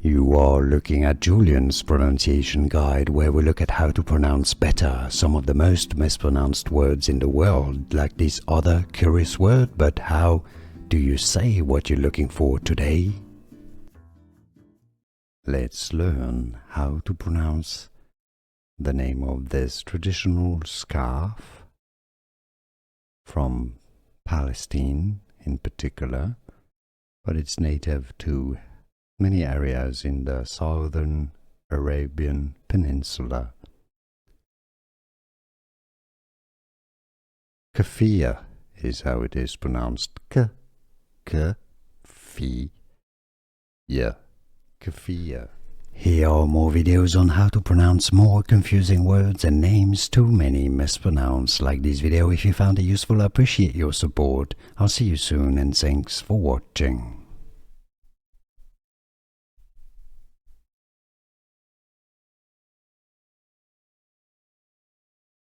You are looking at Julian's pronunciation guide, where we look at how to pronounce better some of the most mispronounced words in the world, like this other curious word. But how do you say what you're looking for today? Let's learn how to pronounce the name of this traditional scarf from Palestine in particular, but it's native to many areas in the southern Arabian Peninsula. Keffiyeh is how it is pronounced. Keffiyeh. Keffiyeh. Here are more videos on how to pronounce more confusing words and names too many mispronounced. Like this video if you found it useful. I appreciate your support. I'll see you soon and thanks for watching.